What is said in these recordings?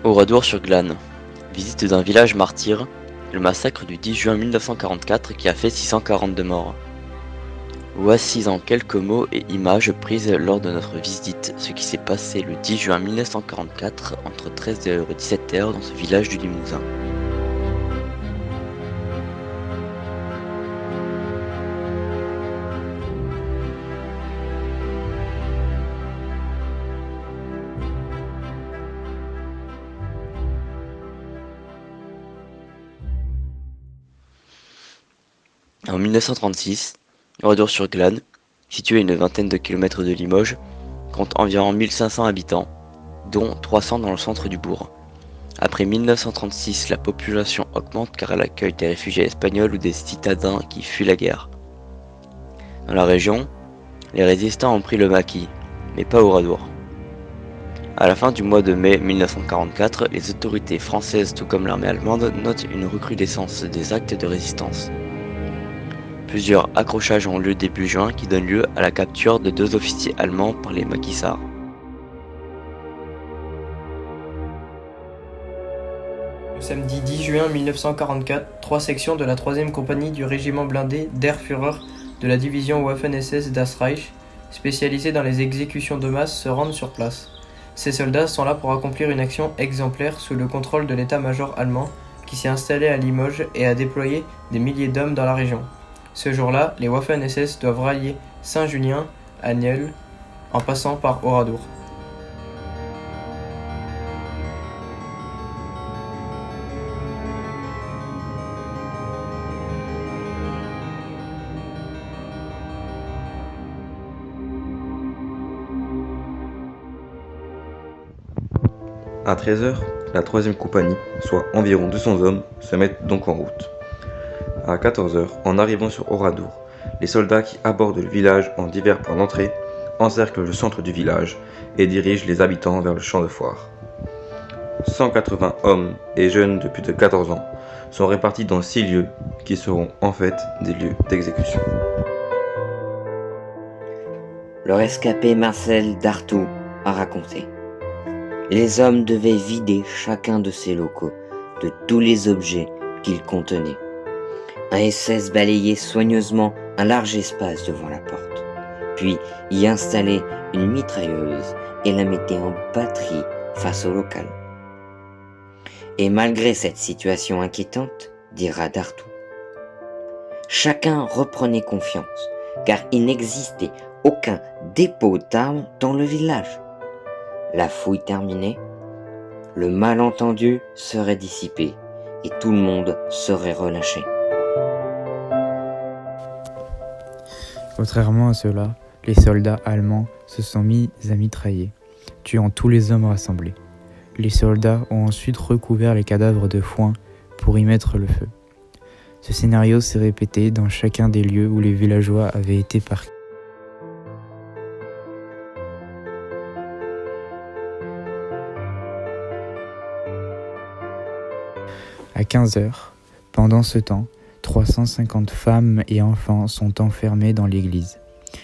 Oradour-sur-Glane. Visite d'un village martyr, le massacre du 10 juin 1944 qui a fait 642 morts. Voici en quelques mots et images prises lors de notre visite ce qui s'est passé le 10 juin 1944 entre 13h et 17h dans ce village du Limousin. En 1936, Oradour-sur-Glane, situé à une vingtaine de kilomètres de Limoges, compte environ 1500 habitants, dont 300 dans le centre du bourg. Après 1936, la population augmente car elle accueille des réfugiés espagnols ou des citadins qui fuient la guerre. Dans la région, les résistants ont pris le maquis, mais pas Oradour. À la fin du mois de mai 1944, les autorités françaises tout comme l'armée allemande notent une recrudescence des actes de résistance. Plusieurs accrochages ont lieu début juin qui donnent lieu à la capture de 2 officiers allemands par les maquisards. Le samedi 10 juin 1944, 3 sections de la 3e compagnie du régiment blindé Der Führer de la division Waffen-SS Das Reich, spécialisée dans les exécutions de masse, se rendent sur place. Ces soldats sont là pour accomplir une action exemplaire sous le contrôle de l'état-major allemand qui s'est installé à Limoges et a déployé des milliers d'hommes dans la région. Ce jour-là, les Waffen-SS doivent rallier Saint-Junien à Nieul en passant par Oradour. À 13h, la 3e compagnie, soit environ 200 hommes, se mettent donc en route. À 14h, en arrivant sur Oradour, les soldats qui abordent le village en divers points d'entrée encerclent le centre du village et dirigent les habitants vers le champ de foire. 180 hommes et jeunes de plus de 14 ans sont répartis dans 6 lieux qui seront en fait des lieux d'exécution. Le rescapé Marcel Dartout a raconté. Les hommes devaient vider chacun de ces locaux de tous les objets qu'ils contenaient. Un SS balayait soigneusement un large espace devant la porte, puis y installait une mitrailleuse et la mettait en batterie face au local. Et malgré cette situation inquiétante, dira Dartout, chacun reprenait confiance, car il n'existait aucun dépôt d'armes dans le village. La fouille terminée, le malentendu serait dissipé et tout le monde serait relâché. Contrairement à cela, les soldats allemands se sont mis à mitrailler, tuant tous les hommes rassemblés. Les soldats ont ensuite recouvert les cadavres de foin pour y mettre le feu. Ce scénario s'est répété dans chacun des lieux où les villageois avaient été parqués. À 15h, pendant ce temps, 350 femmes et enfants sont enfermés dans l'église.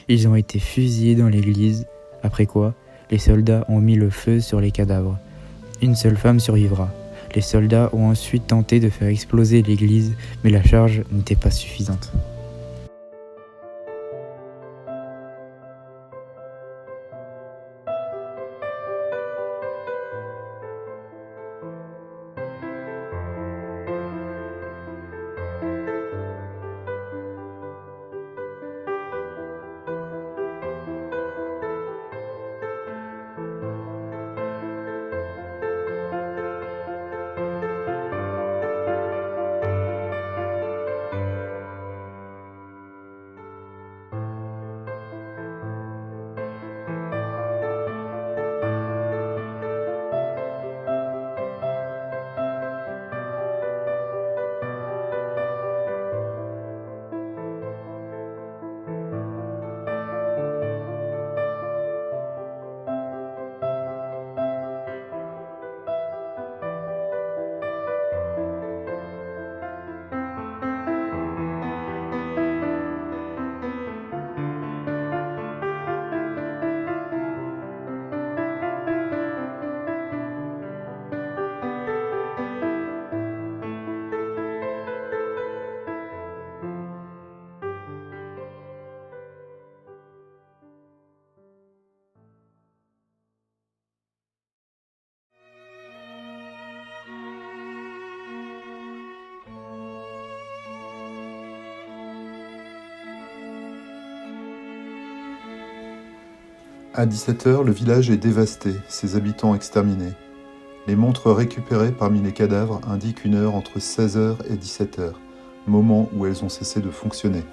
Ils ont été fusillés dans l'église, après quoi, les soldats ont mis le feu sur les cadavres. Une seule femme survivra. Les soldats ont ensuite tenté de faire exploser l'église, mais la charge n'était pas suffisante. À 17h, le village est dévasté, ses habitants exterminés. Les montres récupérées parmi les cadavres indiquent une heure entre 16h et 17h, moment où elles ont cessé de fonctionner.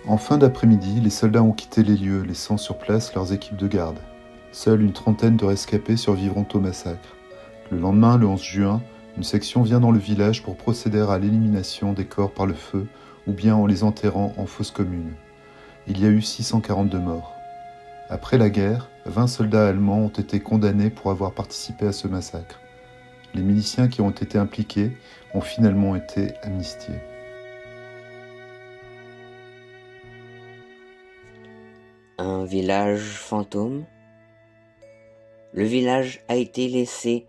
En fin d'après-midi, les soldats ont quitté les lieux, laissant sur place leurs équipes de garde. Seule une trentaine de rescapés survivront au massacre. Le lendemain, le 11 juin, une section vient dans le village pour procéder à l'élimination des corps par le feu ou bien en les enterrant en fosse commune. Il y a eu 642 morts. Après la guerre, 20 soldats allemands ont été condamnés pour avoir participé à ce massacre. Les miliciens qui ont été impliqués ont finalement été amnistiés. Un village fantôme. Le village a été laissé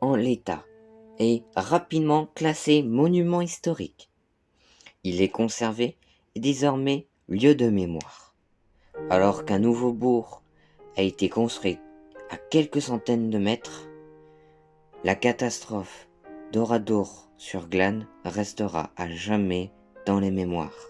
en l'état et rapidement classé monument historique. Il est conservé et désormais lieu de mémoire. Alors qu'un nouveau bourg a été construit à quelques centaines de mètres, la catastrophe d'Oradour sur Glane restera à jamais dans les mémoires.